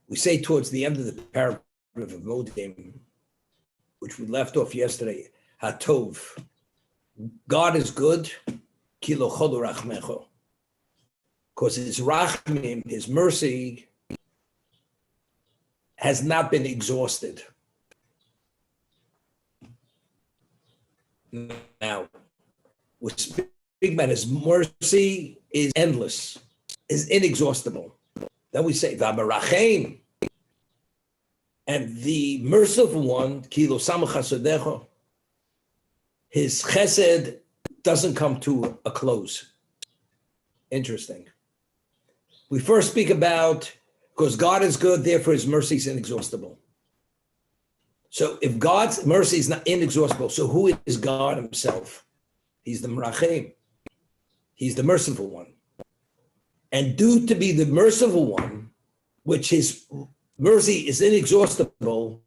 We say towards the end of the paragraph of Modim, which we left off yesterday, Hatov, God is good, Kilo chodu rachmecho, because his rachmim, his mercy, has not been exhausted. Now, we're speaking about his mercy is endless, is inexhaustible. Then we say, V'amarachem, and the merciful one, Kilo samach chasadecho, his chesed doesn't come to a close. Interesting. We first speak about, because God is good, therefore his mercy is inexhaustible. So if God's mercy is not inexhaustible, so who is God himself? He's the Merachem. He's the merciful one. And due to be the merciful one, which his mercy is inexhaustible,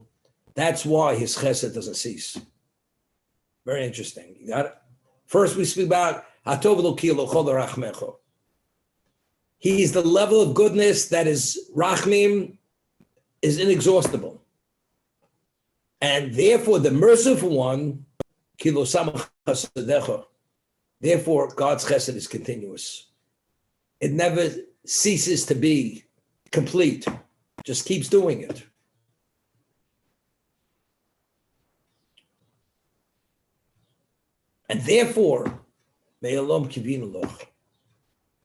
that's why his chesed doesn't cease. Very interesting. You got it? First we speak about Hatov lo ki lo chol rachmecho. He is the level of goodness that is rachmim is inexhaustible. And therefore the merciful one, ki lo samach chasadecho, therefore God's chesed is continuous. It never ceases to be complete, just keeps doing it. And therefore, me'olam kivinu loch,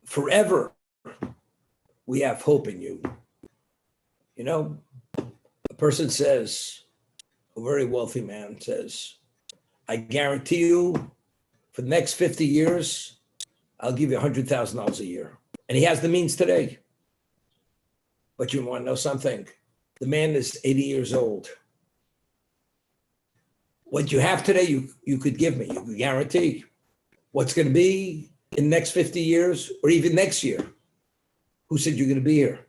forever we have hope in you. You know, a person says, a very wealthy man says, I guarantee you for the next 50 years, I'll give you $100,000 a year. And he has the means today. But you want to know something? The man is 80 years old. What you have today, you could give me, you could guarantee. What's going to be in the next 50 years or even next year? Who said you're going to be here?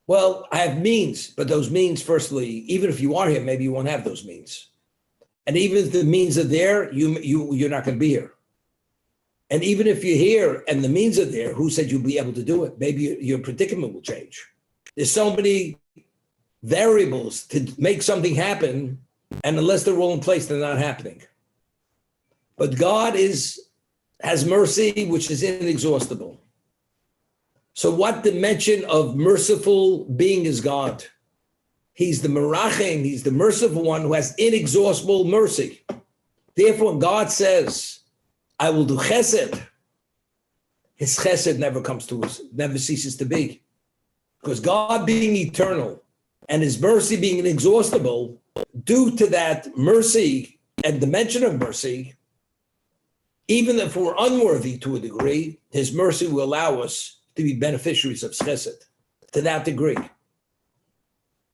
Well, I have means, but those means, firstly, even if you are here, maybe you won't have those means. And even if the means are there, you're not going to be here. And even if you're here and the means are there, who said you'll be able to do it? Maybe your predicament will change. There's so many variables to make something happen, and unless they're all in place, they're not happening. But God has mercy, which is inexhaustible. So what dimension of merciful being is God? He's the Merachem, he's the merciful one who has inexhaustible mercy. Therefore, God says, I will do chesed. His chesed never ceases to be. Because God being eternal and his mercy being inexhaustible, due to that mercy and dimension of mercy, even if we're unworthy to a degree, his mercy will allow us to be beneficiaries of chesed to that degree.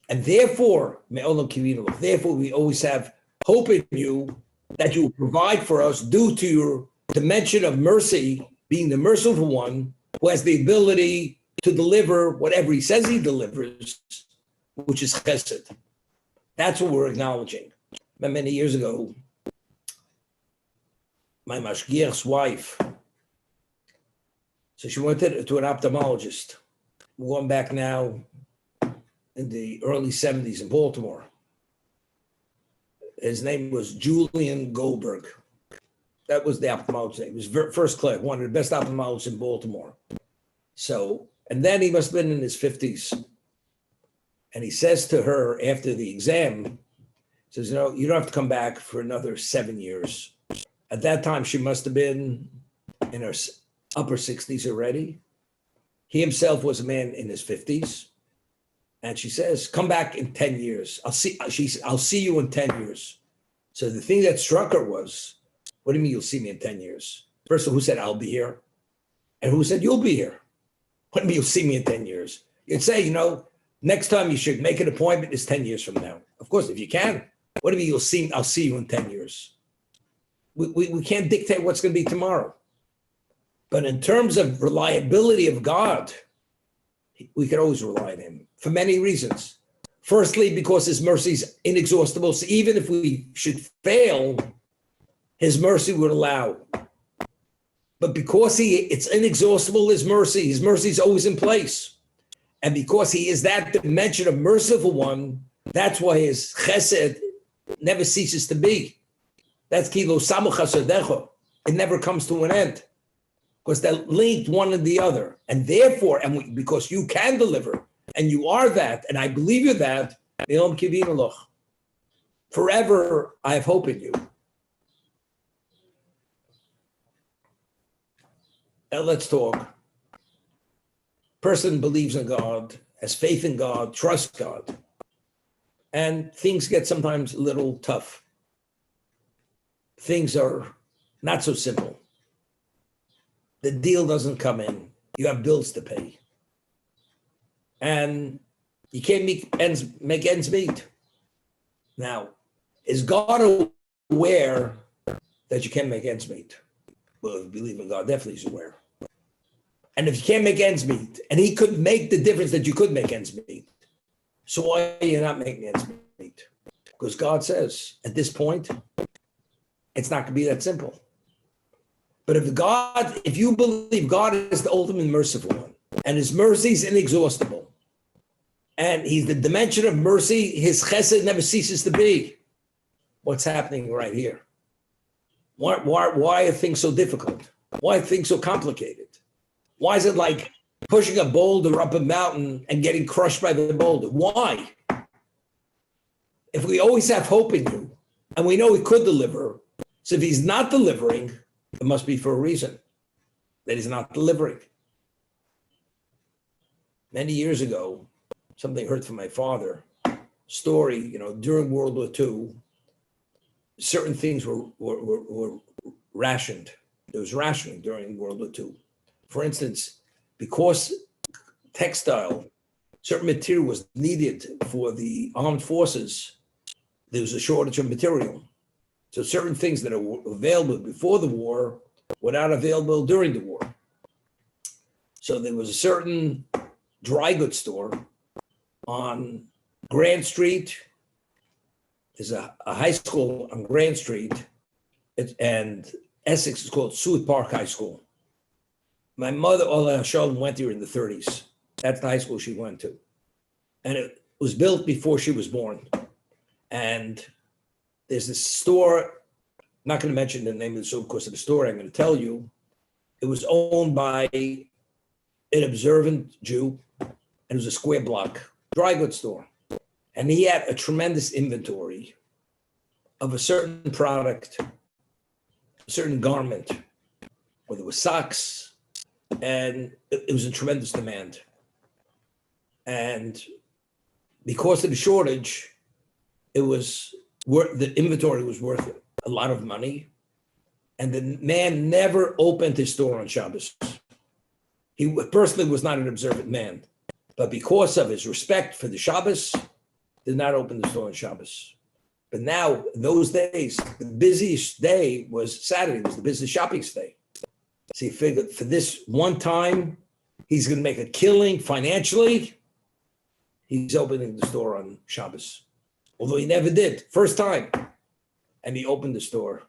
And therefore, we always have hope in you that you will provide for us due to your dimension of mercy, being the merciful one who has the ability to deliver whatever he says he delivers, which is chesed. That's what we're acknowledging. Many years ago, my mashgiach's wife, so she went to an ophthalmologist. We're going back now in the early 70s in Baltimore. His name was Julian Goldberg. That was the ophthalmologist name. He was first class, one of the best ophthalmologists in Baltimore. So, and then he must have been in his 50s. And he says to her after the exam, he says, you know, you don't have to come back for another 7 years. At that time, she must have been in her upper 60s already. He himself was a man in his 50s. And she says, come back in 10 years. I'll see you in 10 years. So the thing that struck her was, what do you mean you'll see me in 10 years? First of all, who said I'll be here? And who said you'll be here? What do you mean you'll see me in 10 years? You'd say, you know, next time you should make an appointment is 10 years from now. Of course, if you can. What do you mean I'll see you in 10 years? We can't dictate what's going to be tomorrow. But in terms of reliability of God, we can always rely on him for many reasons. Firstly, because his mercy is inexhaustible. So even if we should fail, his mercy would allow. But because it's inexhaustible, his mercy is always in place. And because he is that dimension of merciful one, that's why his chesed never ceases to be. That's kilo samu chasadecho. It never comes to an end because they're linked one and the other. And therefore, because you can deliver and you are that, and I believe you're that, forever I have hope in you. Now let's talk. Person believes in God, has faith in God, trusts God, and things get sometimes a little tough. Things are not so simple. The deal doesn't come in. You have bills to pay. And you can't make ends meet. Now, is God aware that you can't make ends meet? Well, if you believe in God, definitely he's aware. And if you can't make ends meet, and he could make the difference that you could make ends meet, so why are you not making ends meet? Because God says, at this point, it's not going to be that simple. But if you believe God is the ultimate merciful one, and his mercy is inexhaustible, and he's the dimension of mercy, his chesed never ceases to be. What's happening right here? Why are things so difficult? Why are things so complicated? Why is it like pushing a boulder up a mountain and getting crushed by the boulder? Why? If we always have hope in you, and we know he could deliver, so if he's not delivering, it must be for a reason that he's not delivering. Many years ago, something I heard from my father, story, during World War II, certain things were rationed. There was rationing during World War II. For instance, because textile, certain material was needed for the armed forces, there was a shortage of material. So certain things that are available before the war were not available during the war. So there was a certain dry goods store on Grand Street. There's a high school on Grand Street, and Essex is called South Park High School. My mother, Ola Shalom, went there in the 30s. That's the high school she went to. And it was built before she was born. And there's this store, I'm not going to mention the name of the store because of the store, I'm going to tell you. It was owned by an observant Jew, and it was a square block dry goods store. And he had a tremendous inventory of a certain product, a certain garment, whether it was socks, and it was in tremendous demand. And because of the shortage, the inventory was worth a lot of money. And the man never opened his store on Shabbos. He personally was not an observant man, but because of his respect for the Shabbos, did not open the store on Shabbos. But now, in those days, the busiest day was Saturday, was the business shopping day. So he figured for this one time, he's going to make a killing financially. He's opening the store on Shabbos. Although he never did, first time. And he opened the store.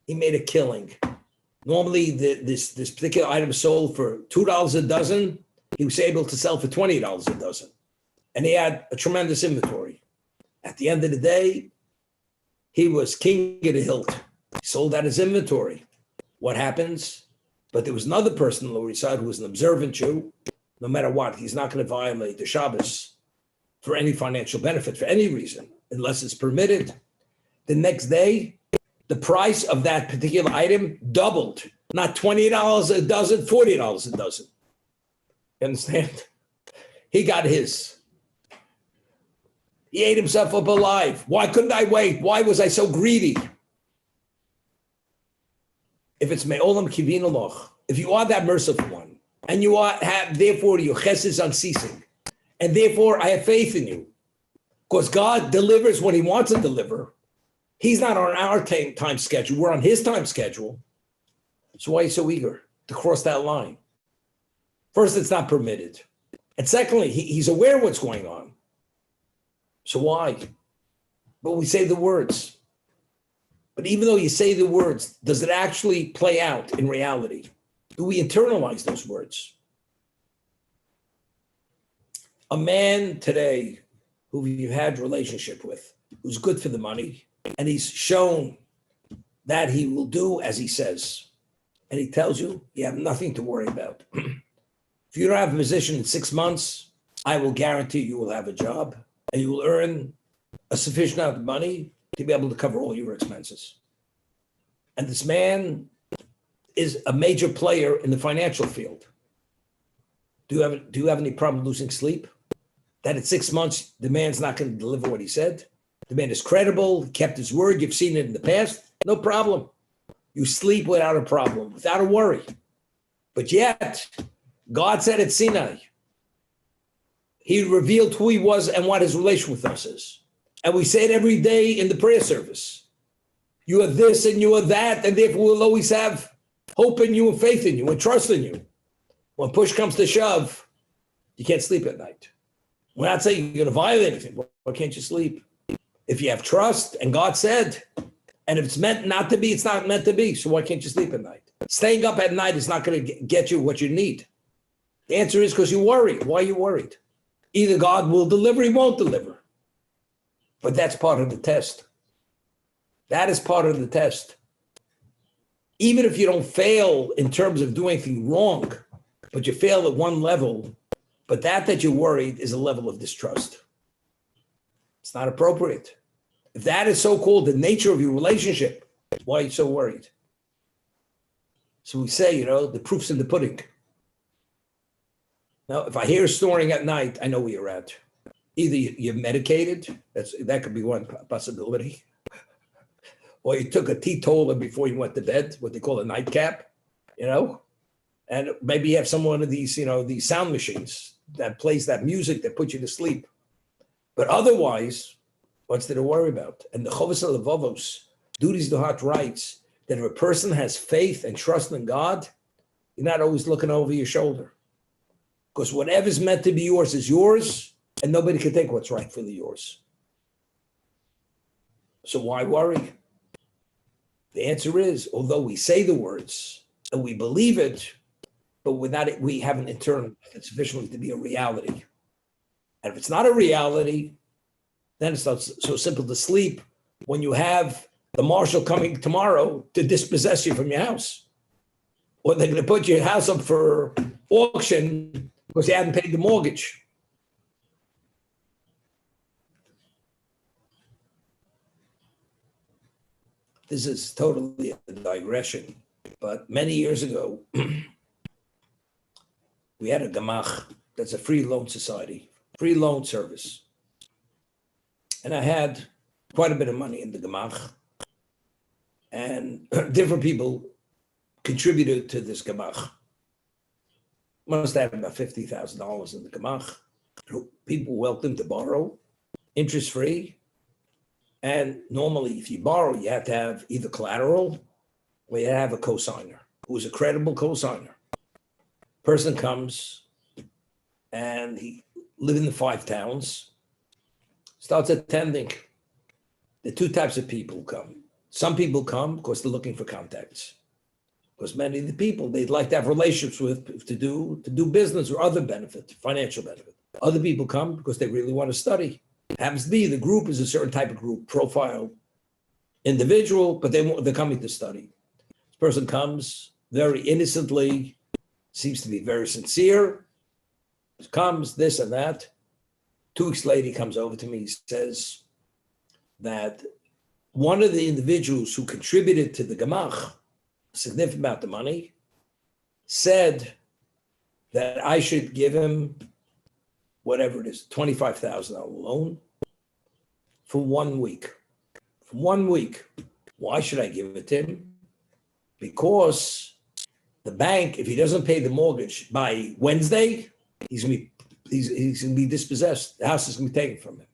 He made a killing. Normally, this particular item sold for $2 a dozen. He was able to sell for $20 a dozen. And he had a tremendous inventory. At the end of the day, he was king of the hilt. He sold out his inventory. What happens? But there was another person on the Lower East Side who was an observant Jew. No matter what, he's not going to violate the Shabbos for any financial benefit, for any reason, unless it's permitted. The next day, the price of that particular item doubled. Not $20 a dozen, $40 a dozen. You understand? He got his. He ate himself up alive. Why couldn't I wait? Why was I so greedy? If it's me'olam kivin aloch, if you are that merciful one, and you have, therefore, your chesed is unceasing, and therefore I have faith in you, because God delivers when he wants to deliver. He's not on our time schedule. We're on his time schedule. So why are you so eager to cross that line? First, it's not permitted. And secondly, he's aware of what's going on. So why? But we say the words. But even though you say the words, does it actually play out in reality? Do we internalize those words? A man today who you've had a relationship with, who's good for the money, and he's shown that he will do as he says, and he tells you have nothing to worry about. If you don't have a position in 6 months, I will guarantee you will have a job and you will earn a sufficient amount of money to be able to cover all your expenses. And this man is a major player in the financial field. Do you have any problem losing sleep? That in 6 months, the man's not going to deliver what he said? The man is credible, kept his word, you've seen it in the past, no problem. You sleep without a problem, without a worry. But yet, God said at Sinai, he revealed who he was and what his relation with us is. And we say it every day in the prayer service. You are this and you are that, and therefore we'll always have hope in you and faith in you and trust in you. When push comes to shove, you can't sleep at night. We're not saying you're going to violate anything. Why can't you sleep? If you have trust and God said, and if it's meant not to be, it's not meant to be. So why can't you sleep at night? Staying up at night is not going to get you what you need. The answer is because you worry. Why are you worried? Either God will deliver, he won't deliver. But that's part of the test. That is part of the test. Even if you don't fail in terms of doing anything wrong, but you fail at one level, but that you're worried is a level of distrust. It's not appropriate. If that is so-called the nature of your relationship, why are you so worried? So we say, the proof's in the pudding. Now, if I hear snoring at night, I know where you're at. Either you're medicated, that could be one possibility, or you took a teetotaler before you went to bed, what they call a nightcap, and maybe you have some one of these, these sound machines that plays that music that puts you to sleep. But otherwise, what's there to worry about? And the Chovos HaLevavos, Duties to Heart writes that if a person has faith and trust in God, you're not always looking over your shoulder. Because whatever's meant to be yours is yours, and nobody can take what's rightfully yours. So why worry? The answer is, although we say the words and we believe it, but without it, we haven't internalized it sufficiently to be a reality. And if it's not a reality, then it's not so simple to sleep when you have the marshal coming tomorrow to dispossess you from your house. Or they're going to put your house up for auction because you hadn't paid the mortgage. This is totally a digression, but many years ago, we had a Gemach, that's a free loan society, free loan service. And I had quite a bit of money in the Gemach, and different people contributed to this Gemach. Must have about $50,000 in the Gemach. People welcome to borrow, interest-free. And normally, if you borrow, you have to have either collateral or you have a cosigner who is a credible cosigner. Person comes and he lives in the 5 towns, starts attending. The 2 types of people come. Some people come because they're looking for contacts. Because many of the people they'd like to have relationships with to do business or other benefit, financial benefit. Other people come because they really want to study. Happens to be the group is a certain type of group, profile, individual, but they're coming to study. This person comes very innocently, seems to be very sincere, comes this and that. 2 weeks later, he comes over to me, he says that one of the individuals who contributed to the Gemach, a significant amount of money, said that I should give him whatever it is, $25,000 loan for 1 week. For 1 week. Why should I give it to him? Because the bank, if he doesn't pay the mortgage by Wednesday, he's gonna be dispossessed. The house is gonna be taken from him.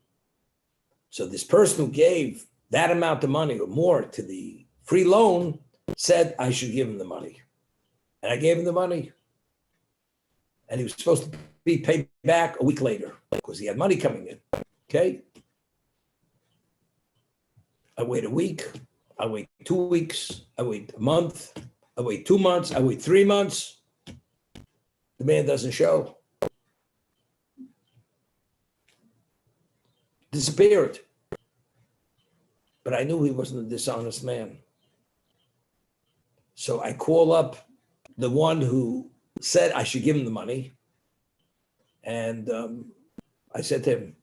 So this person who gave that amount of money or more to the free loan said I should give him the money. And I gave him the money. And he was supposed to be paid back a week later because he had money coming in. Okay. I wait a week. I wait 2 weeks. I wait a month. I wait 2 months. I wait 3 months. The man doesn't show. disappeared. But I knew he wasn't a dishonest man. So I call up the one who said I should give him the money. And I said to him,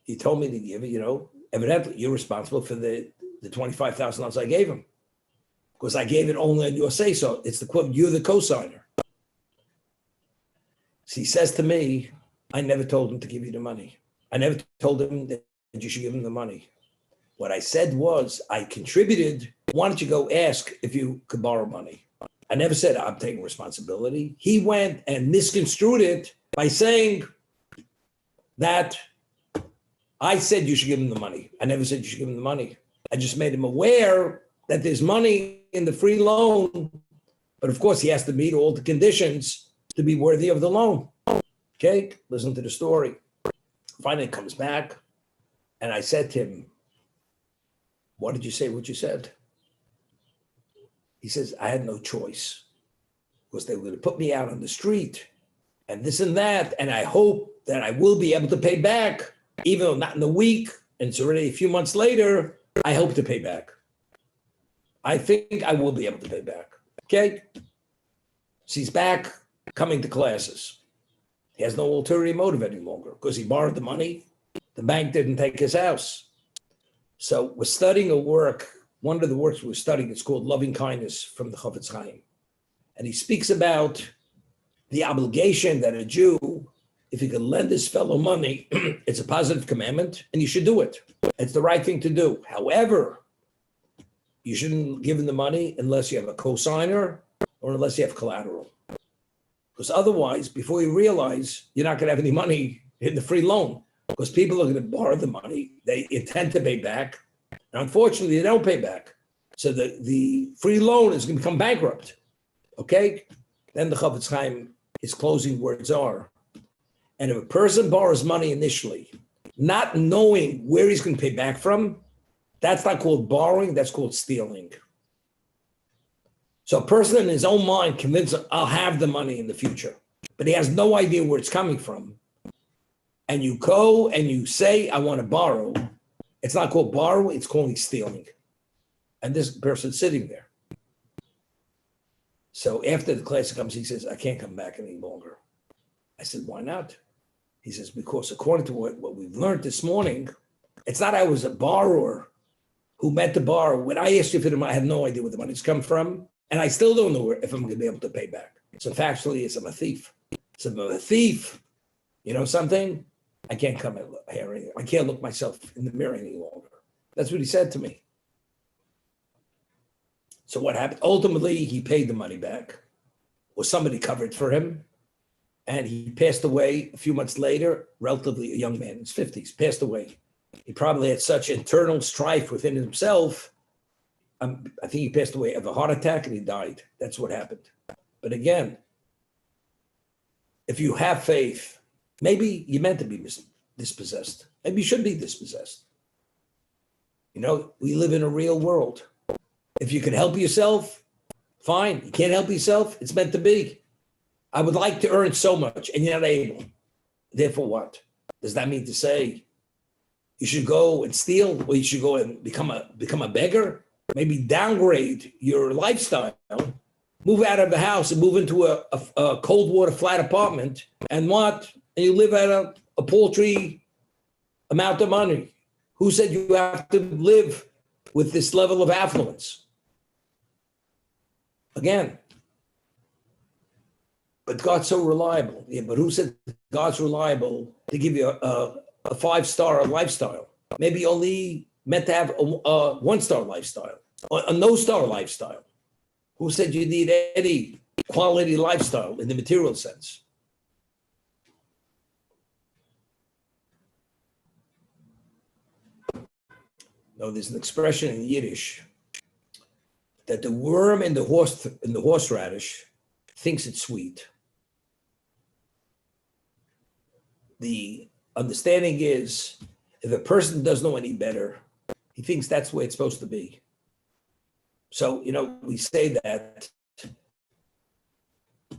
he told me to give it, evidently you're responsible for the $25,000 I gave him. Because I gave it only on your say so. It's the quote, you're the co-signer. So he says to me, I never told him to give you the money. I never told him that you should give him the money. What I said was, I contributed. Why don't you go ask if you could borrow money? I never said I'm taking responsibility. He went and misconstrued it by saying that I said you should give him the money. I never said you should give him the money. I just made him aware that there's money in the free loan, but of course he has to meet all the conditions to be worthy of the loan. Okay, listen to the story. Finally comes back, and I said to him, what did you say what you said? He says, I had no choice because they were going to put me out on the street and this and that, and I hope that I will be able to pay back, even though not in a week, and it's already a few months later, I hope to pay back. I think I will be able to pay back, okay? So he's back coming to classes. He has no ulterior motive any longer because he borrowed the money. The bank didn't take his house. So we're studying a work, one of the works we're studying, it's called Loving Kindness from the Chofetz Chaim. And he speaks about the obligation that a Jew, if he can lend his fellow money, it's a positive commandment and you should do it. It's the right thing to do. However, you shouldn't give him the money unless you have a cosigner or unless you have collateral. Because otherwise, before you realize, you're not going to have any money in the free loan because people are going to borrow the money. They intend to pay back. And unfortunately, they don't pay back. So the free loan is going to become bankrupt. Okay? Then the Chofetz Chaim, his closing words are, and if a person borrows money initially, not knowing where he's going to pay back from, that's not called borrowing, that's called stealing. So a person in his own mind convinced, I'll have the money in the future, but he has no idea where it's coming from. And you go and you say, I want to borrow. It's not called borrowing, it's called stealing. And this person's sitting there. So after the class comes, he says, I can't come back any longer. I said, why not? He says, because according to what we've learned this morning, it's not I was a borrower who meant to borrow. When I asked you for the money, I had no idea where the money's come from. And I still don't know if I'm going to be able to pay back. So factually, I'm a thief. So if I'm a thief, you know something? I can't come here. I can't look myself in the mirror any longer. That's what he said to me. So what happened? Ultimately, he paid the money back, or somebody covered for him. And he passed away a few months later, relatively a young man in his 50s, passed away. He probably had such internal strife within himself. I think he passed away of a heart attack and he died. That's what happened. But again, if you have faith, maybe you meant to be dispossessed. Maybe you should be dispossessed. You know, we live in a real world. If you can help yourself, fine. You can't help yourself, it's meant to be. I would like to earn so much and you're not able. Therefore what? Does that mean to say you should go and steal or you should go and become a beggar? Maybe downgrade your lifestyle, move out of the house and move into a cold water flat apartment and what? And you live at a paltry amount of money. Who said you have to live with this level of affluence? Again, but God's so reliable. Yeah, but who said God's reliable to give you a 5-star lifestyle? Maybe only meant to have a 1-star lifestyle, a no-star lifestyle. Who said you need any quality lifestyle in the material sense? No, there's an expression in Yiddish that the worm in the horseradish thinks it's sweet. The understanding is, if a person doesn't know any better, he thinks that's the way it's supposed to be. So, you know, we say that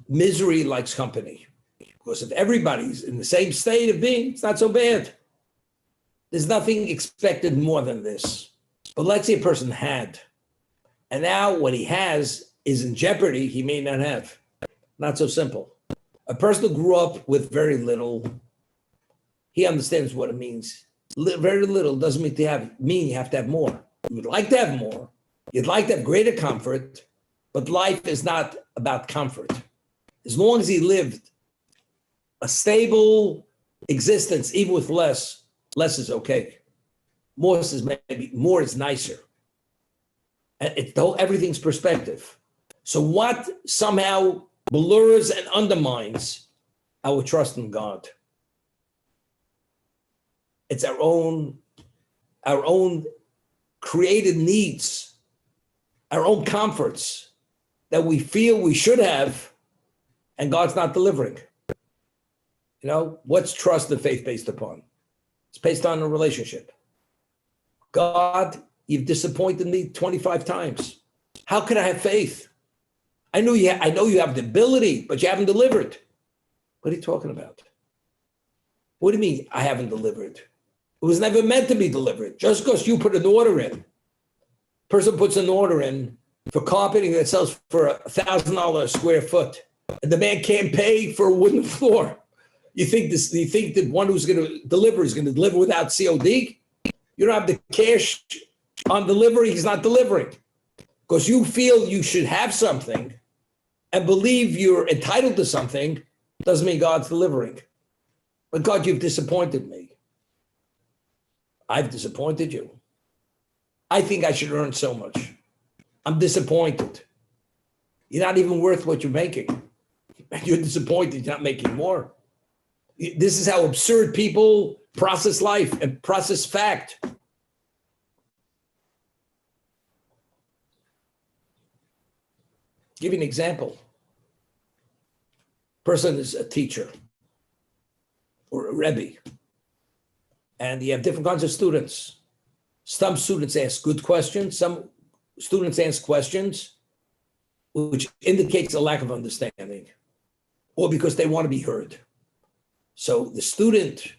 misery likes company, because if everybody's in the same state of being, it's not so bad. There's nothing expected more than this. But let's say a person had, and now what he has is in jeopardy, he may not have. Not so simple. A person who grew up with very little, he understands what it means. Very little doesn't mean you have to have more. You would like to have more. You'd like to have greater comfort, but life is not about comfort. As long as he lived a stable existence, even with less is okay. More is nicer. And everything's perspective. So what somehow blurs and undermines our trust in God? It's our own created needs, our own comforts that we feel we should have, and God's not delivering. What's trust and faith based upon? It's based on a relationship. God, you've disappointed me 25 times. How can I have faith? I know you have the ability, but you haven't delivered. What are you talking about? What do you mean I haven't delivered? It was never meant to be delivered. Just because you put an order in, person puts an order in for carpeting that sells for $1,000 a square foot, and the man can't pay for a wooden floor. You think that one who's going to deliver is going to deliver without COD? You don't have the cash on delivery, he's not delivering. Because you feel you should have something and believe you're entitled to something doesn't mean God's delivering. But God, you've disappointed me. I've disappointed you. I think I should earn so much. I'm disappointed. You're not even worth what you're making. You're disappointed you're not making more. This is how absurd people process life and process fact. Give you an example. Person is a teacher or a Rebbe, and you have different kinds of students. Some students ask good questions. Some students ask questions which indicates a lack of understanding, or because they want to be heard. So the student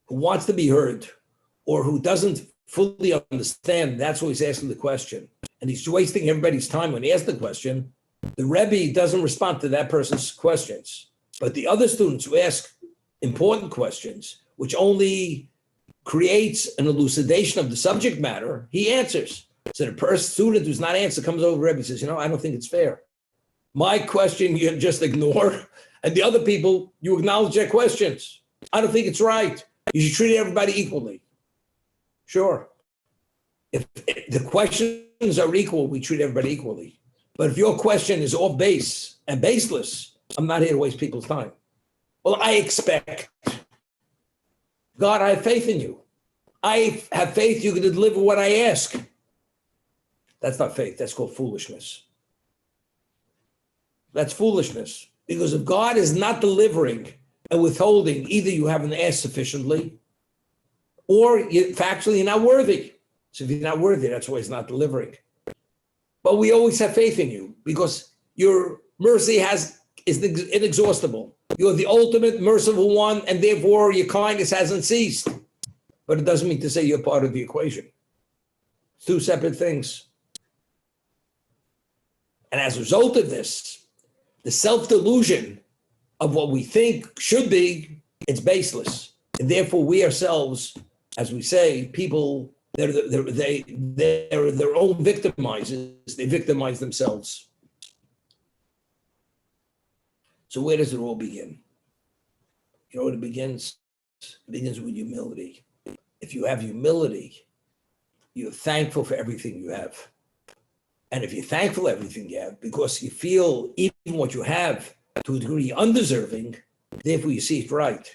who wants to be heard or who doesn't fully understand, that's why he's asking the question. And he's wasting everybody's time when he asks the question. The Rebbe doesn't respond to that person's questions. But the other students who ask important questions, which only creates an elucidation of the subject matter, he answers. So the student who's not answered comes over to the Rebbe and says, I don't think it's fair. My question you just ignore, and the other people, you acknowledge their questions. I don't think it's right. You should treat everybody equally. Sure. If the questions are equal, we treat everybody equally. But if your question is off base and baseless, I'm not here to waste people's time. Well, I expect. God, I have faith in you. I have faith you can deliver what I ask. That's not faith. That's called foolishness. That's foolishness. Because if God is not delivering and withholding, either you haven't asked sufficiently, or factually you're not worthy. So if you're not worthy, that's why he's not delivering. But we always have faith in you because your mercy is inexhaustible. You're the ultimate merciful one, and therefore your kindness hasn't ceased. But it doesn't mean to say you're part of the equation. It's two separate things. And as a result of this, the self-delusion of what we think should be, it's baseless. And therefore we ourselves, as we say, people, they're their own victimizers. They victimize themselves. So where does it all begin? You know what it begins? It begins with humility. If you have humility, you're thankful for everything you have. And if you're thankful for everything you have, because you feel even what you have to a degree undeserving, therefore you see it right.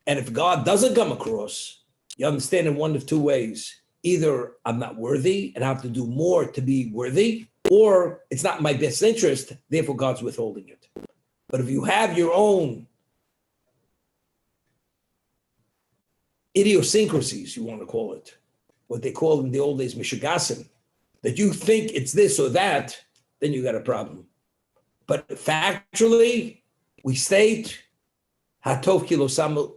And if God doesn't come across, you understand in one of two ways. Either I'm not worthy and I have to do more to be worthy, or it's not in my best interest, therefore God's withholding it. But if you have your own idiosyncrasies, you want to call it, what they called in the old days, mishigasim, that you think it's this or that, then you got a problem. But factually, we state, Hatov ki lo chol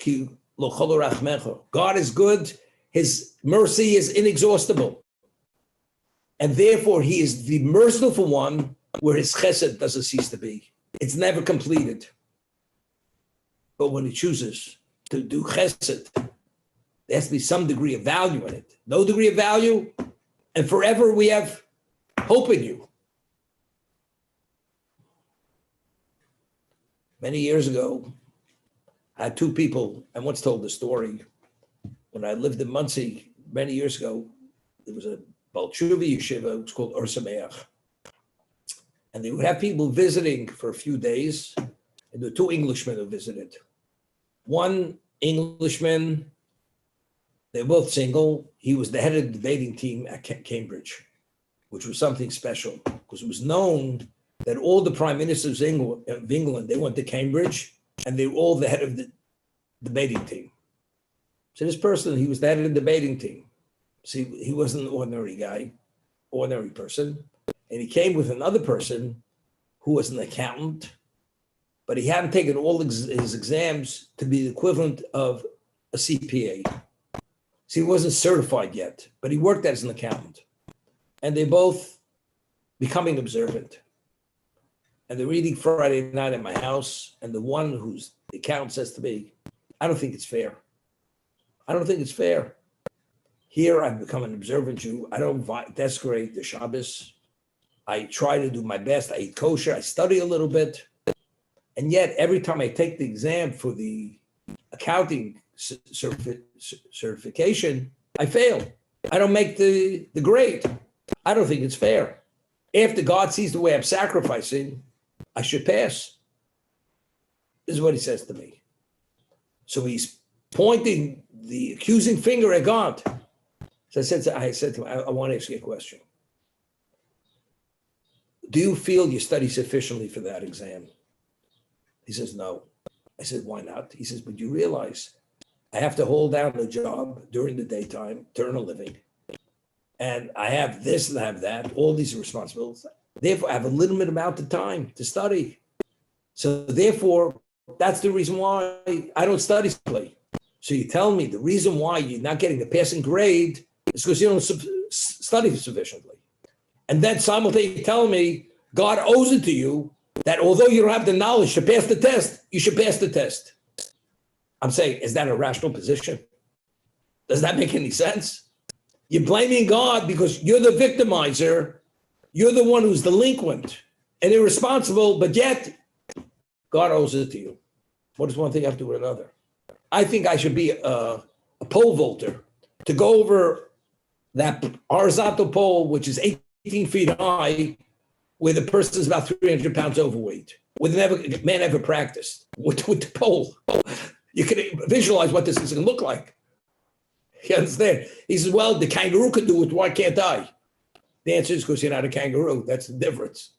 rachmecha. God is good. His mercy is inexhaustible. And therefore, he is the merciful one where his chesed doesn't cease to be. It's never completed. But when he chooses to do chesed, there has to be some degree of value in it. No degree of value, and forever we have hope in you. Many years ago, I had two people, I once told the story. When I lived in Monsey many years ago, there was a Balchuvi yeshiva, it was called Or Sameach. And they would have people visiting for a few days, and there were two Englishmen who visited. One Englishman, they were both single. He was the head of the debating team at Cambridge, which was something special because it was known that all the prime ministers of England, they went to Cambridge and they were all the head of the debating team. So this person, he was the head of the debating team. See, he wasn't an ordinary guy, ordinary person. And he came with another person who was an accountant, but he hadn't taken all his exams to be the equivalent of a CPA. So he wasn't certified yet, but he worked as an accountant. And they're both becoming observant. And they're eating Friday night at my house. And the one who's the accountant says to me, I don't think it's fair. I don't think it's fair. Here I've become an observant Jew. I don't desecrate the Shabbos. I try to do my best. I eat kosher. I study a little bit. And yet every time I take the exam for the accounting certification, I fail. I don't make the grade. I don't think it's fair. After God sees the way I'm sacrificing, I should pass. This is what he says to me. So he's pointing the accusing finger at God. So I said to him, I want to ask you a question. Do you feel you study sufficiently for that exam? He says, no. I said, why not? He says, but you realize I have to hold down a job during the daytime to earn a living. And I have this and I have that, all these responsibilities. Therefore, I have a limited amount of time to study. So therefore, that's the reason why I don't study. So you tell me the reason why you're not getting a passing grade is because you don't study sufficiently. And then simultaneously tell me God owes it to you that although you don't have the knowledge to pass the test, you should pass the test. I'm saying, is that a rational position? Does that make any sense? You're blaming God because you're the victimizer. You're the one who's delinquent and irresponsible, but yet God owes it to you. What does one thing have to do with another? I think I should be a pole vaulter to go over that horizontal pole, which is 18 feet high, where the person is about 300 pounds overweight, with man ever practiced with the pole. You can visualize what this is going to look like. You understand? He says, well, the kangaroo could do it. Why can't I? The answer is because you're not a kangaroo. That's the difference.